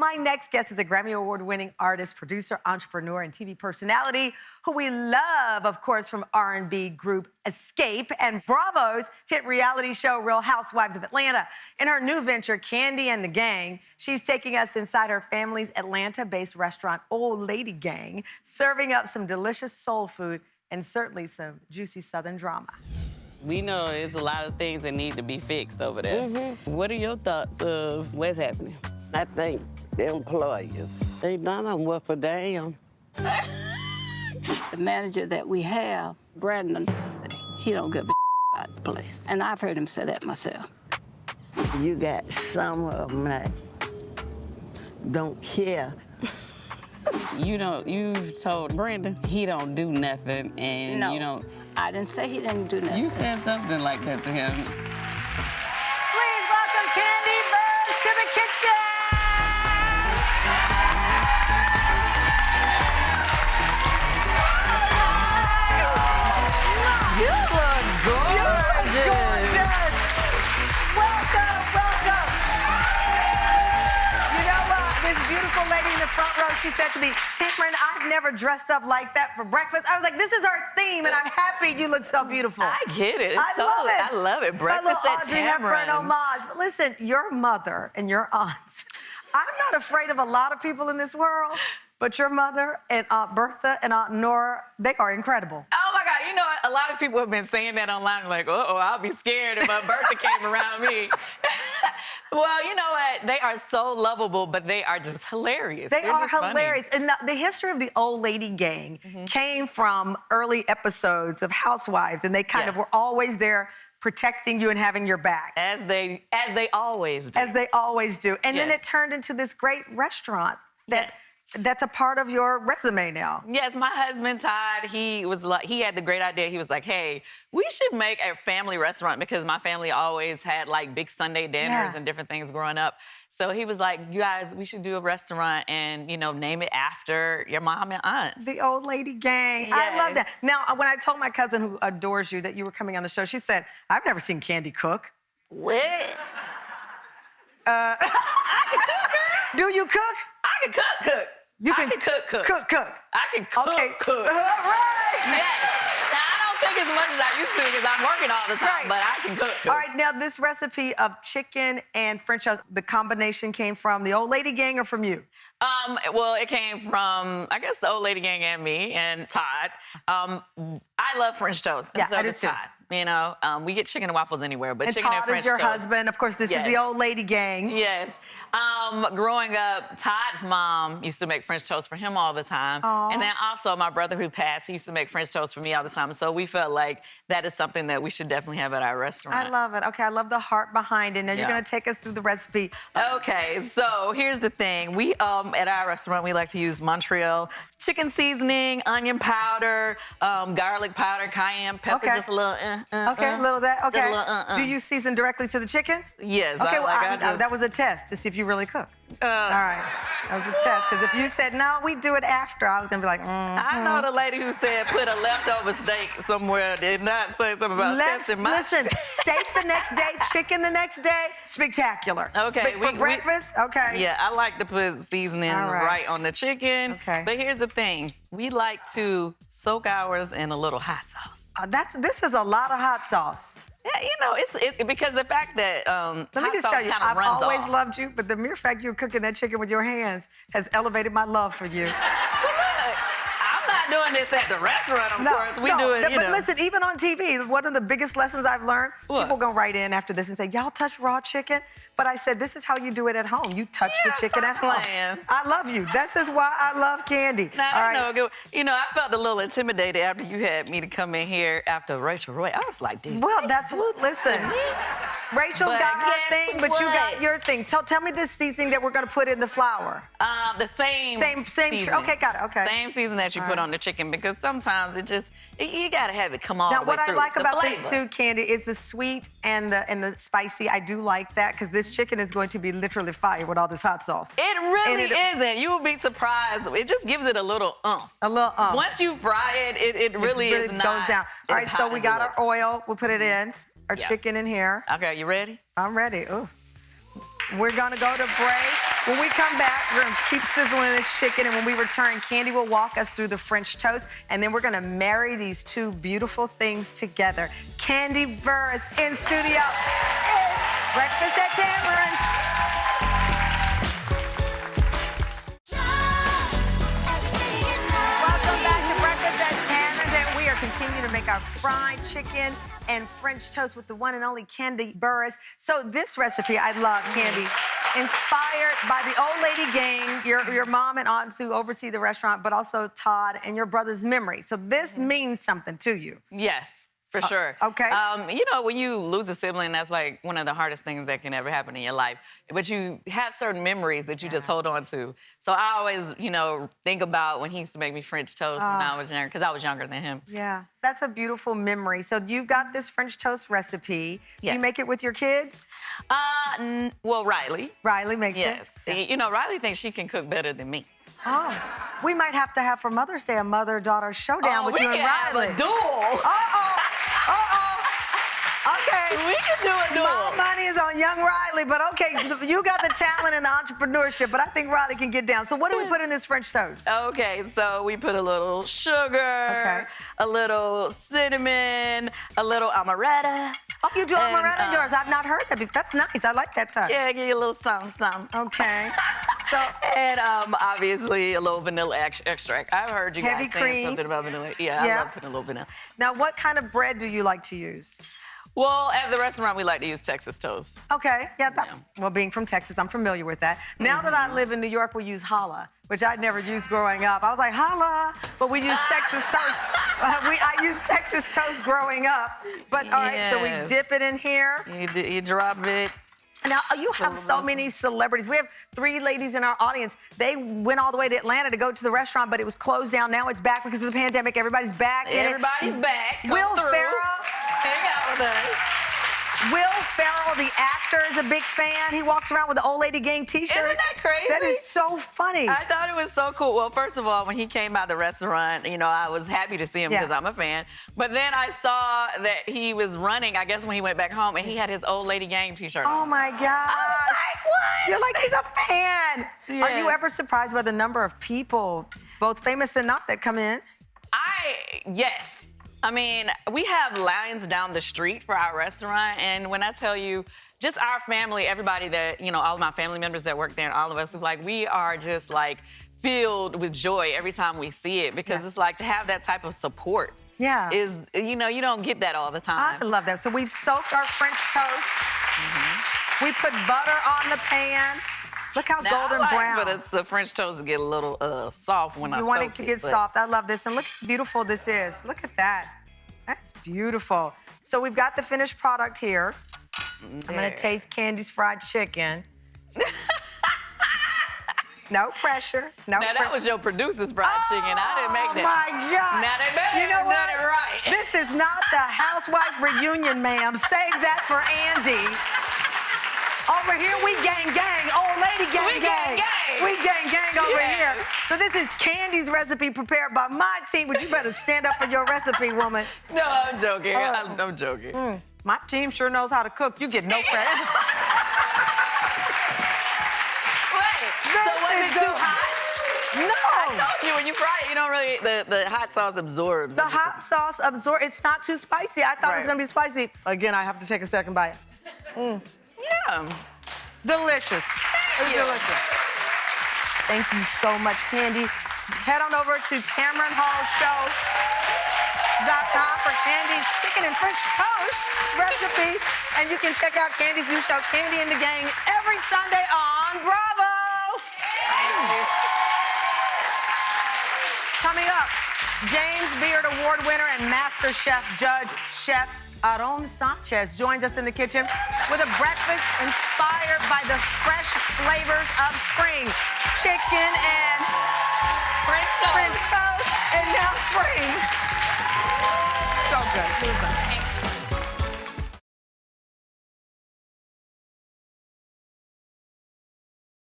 My next guest is a Grammy Award-winning artist, producer, entrepreneur, and TV personality who we love, of course, from R&B group Escape and Bravo's hit reality show Real Housewives of Atlanta. In her new venture, Kandi and The Gang, she's taking us inside her family's Atlanta-based restaurant, O.L.G Gang, serving up some delicious soul food and certainly some juicy Southern drama. We know there's a lot of things that need to be fixed over there. What are your thoughts of what's happening? I think the employers, they done them worth a damn. The manager that we have, Brandon, he don't give a about the place. And I've heard him say that myself. You got some of them that don't care. You told Brandon he don't do nothing, and No, you don't. I didn't say he didn't do nothing. You said something like that to him. Please welcome Kandi Burruss to the kitchen. You look gorgeous. Welcome, welcome. You know what? This beautiful lady in the front row, she said to me, Tamron, I've never dressed up like that for breakfast. I was like, this is our theme, and I'm happy you look so beautiful. I get it. I love it. Breakfast at Audrey Hepburn Tamron. homage. But listen, your mother and your aunts, I'm not afraid of a lot of people in this world, but your mother and Aunt Bertha and Aunt Nora, they are incredible. Oh my God, you know, a lot of people have been saying that online, like, uh-oh, I'll be scared if Aunt Bertha came around me. Well, you know what? They are so lovable, but they are just hilarious. They They're are just funny. hilarious. And the history of the O.L.G Gang came from early episodes of Housewives, and they kind of Yes. were always there protecting you and having your back. As they always do. As they always do. And then Yes. it turned into this great restaurant Yes. that's a part of your resume now. Yes, my husband, Todd, he had the great idea. He was like, hey, we should make a family restaurant because my family always had like big Sunday dinners Yeah. and different things growing up. So he was like, you guys, we should do a restaurant and, you know, name it after your mom and aunts. The O.L.G Gang. I love that. Yes. Now, when I told my cousin who adores you that you were coming on the show, she said, I've never seen Kandi cook. What? Do you cook? I can cook. You I can cook. Cook. I can cook. Okay. Cook. All right. Yes. Now, I don't think as much as I used to because I'm working all the time, Right. but I can cook. All right, now this recipe of chicken and French toast, the combination came from the O.L.G Gang or from you? Well, it came from, I guess, the O.L.G Gang and me and Todd. I love French toast. And Yeah, so I do does too. Todd. You know, we get chicken and waffles anywhere, but And chicken Todd and French is your toast. husband. Of course, this is Yes. the O.L.G Gang. Yes. Growing up, Todd's mom used to make French toast for him all the time. Aw. And then also my brother who passed, he used to make French toast for me all the time. So we felt like that is something that we should definitely have at our restaurant. I love it. Okay, I love the heart behind it. Now you're Yeah. going to take us through the recipe. Okay, so here's the thing. We, at our restaurant, we like to use Montreal chicken seasoning, onion powder, garlic powder, cayenne pepper, Okay. just a little, Okay, a little of that. Okay. Just a little, Do you season directly to the chicken? Yes. Okay, well, I just, that was a test to see if you really cook. All right. That was a test, because if you said, no, we do it after, I was going to be like, I know the lady who said put a leftover steak somewhere did not say something about testing my... Listen, steak the next day, chicken the next day, spectacular. Okay. But for breakfast, okay. Yeah, I like to put seasoning All right. right on the chicken. Okay. But here's the thing. We like to soak ours in a little hot sauce. This is a lot of hot sauce. Yeah, you know, it's because the fact that Let me hot just sauce tell you, kind of I've runs always off. loved you, but the mere fact you're cooking that chicken with your hands has elevated my love for you. Look, I'm not doing this at the restaurant, of course. We do it, you but know. listen, even on TV, one of the biggest lessons I've learned, What? people gonna write in after this and say, y'all touch raw chicken? But I said, this is how you do it at home. You touch the Yeah, chicken at stop home. playing. I love you. This is why I love Kandi. Now, All I right. know, you know, I felt a little intimidated after you had me to come in here after Rachel Roy. I was like, did Well, you that's do what, that listen. to me? Rachel's But got her guess thing, but you got what? your thing. Tell me this seasoning that we're gonna put in the flour. The same Same. Okay, got it. Okay. Same season that you All put right. on the chicken because sometimes you gotta have it come all Now, the way what I through. like The about flavor. this too, Kandi, is the sweet and the spicy. I do like that because this chicken is going to be literally fire with all this hot sauce. It really And isn't. You will be surprised. It just gives it a little A little Once you fry it, it really is not. goes down. All right, as so hot we as got it our looks. oil. We'll put it in. Our Yeah. chicken in here. Okay, you ready? I'm ready. Ooh. We're gonna go to break. When we come back, we're gonna keep sizzling this chicken, and when we return, Kandi will walk us through the French toast, and then we're gonna marry these two beautiful things together. Kandi Burruss in studio. It's Breakfast at Tamron. Welcome back to Breakfast at Tamron's, and we are continuing to make our fried chicken and French toast with the one and only Kandi Burruss. So this recipe I love, Kandi. Inspired by the O.L.G gang, your mom and aunts who oversee the restaurant, but also Todd and your brother's memory. So this means something to you. Yes, for sure. Okay. You know, when you lose a sibling, that's like one of the hardest things that can ever happen in your life. But you have certain memories that you just hold on to. So I always, you know, think about when he used to make me French toast when I was younger, because I was younger than him. Yeah, that's a beautiful memory. So you've got this French toast recipe. Do Yes. you make it with your kids? Well, Riley. Riley makes Yes. it? You know, Riley thinks she can cook better than me. Oh, we might have to have for Mother's Day a mother-daughter showdown with you and Riley. We can have a duel. Uh-oh. Okay. We can do a duel. My money is on young Riley, but okay, you got the talent and the entrepreneurship, but I think Riley can get down. So what do we put in this French toast? Okay, so we put a little sugar, a little cinnamon, a little amaretto. Oh, you do And, amaretto in yours. I've not heard that before. That's nice. I like that touch. Yeah, give you a little something. Okay. So, And obviously a little vanilla extract. I've heard you guys Heavy saying cream. something about vanilla. Yeah, I Yeah. love putting a little vanilla. now what kind of bread do you like to use? Well, at the restaurant, we like to use Texas toast. Okay, well, being from Texas, I'm familiar with that. Now that I live in New York, we use challah, which I'd never used growing up. I was like, challah, but we use Texas toast. I used Texas toast growing up. But all right, so we Yes. dip it in here. You drop it. Now, you have so many celebrities. We have 3 ladies in our audience. They went all the way to Atlanta to go to the restaurant, but it was closed down. Now it's back because of the pandemic. Everybody's back in it. Everybody's back. Come Will through. Ferrell. Hang out with us. Will Ferrell, the actor, is a big fan. He walks around with the O.L.G gang T-shirt. Isn't that crazy? That is so funny. I thought it was so cool. Well, first of all, when he came out of the restaurant, you know, I was happy to see him because I'm a fan. But then I saw that he was running, I guess, when he went back home, and he had his O.L.G gang T-shirt Oh on. my God. I was like, what? You're like, he's a fan. Are you Yeah. ever surprised by the number of people, both famous and not, that come in? Yes. I mean, we have lines down the street for our restaurant, and when I tell you, just our family, everybody that, you know, all of my family members that work there, and all of us, like, we are just, like, filled with joy every time we see it, because it's like to have that type of support. Yeah. Is, you know, you don't get that all the time. I love that. So we've soaked our French toast. We put butter on the pan. Look how Now, golden I like brown. for the French toast to get a little soft when I You want soak it to get but- soft. I love this. And look how beautiful this is. Look at that. That's beautiful. So we've got the finished product here. I'm gonna taste Kandi's fried chicken. No pressure. No Now, that was your producer's fried chicken. I didn't make that. Oh, my God. Now, they better You know have what? done it right. This is not the housewife reunion, ma'am. Save that for Andy. Over here, we gang. O.L.G gang. We gang. We gang over Yes. here. So this is Kandi's recipe prepared by my team, but you better stand up for your recipe, woman. No, I'm joking. I'm joking. My team sure knows how to cook. You get no credit. Wait, so was This it is too good. hot? No. I told you, when you fry it, you don't really, the hot sauce absorbs. The hot sauce absorbs. It's not too spicy. I thought it was Right. gonna be spicy. Again, I have to take a second bite. Yeah. Delicious. It's you. delicious. Thank you so much, Kandi. Head on over to Tamron Hall Show.com for Kandi's chicken and French toast recipe. And you can check out Kandi's new show, Kandi and the Gang, every Sunday on Bravo. Coming up, James Beard Award winner and Master Chef judge, Chef Aaron Sanchez, joins us in the kitchen with a breakfast inspired by the fresh flavors of spring. Chicken and French toast. French toast, and now spring. So good.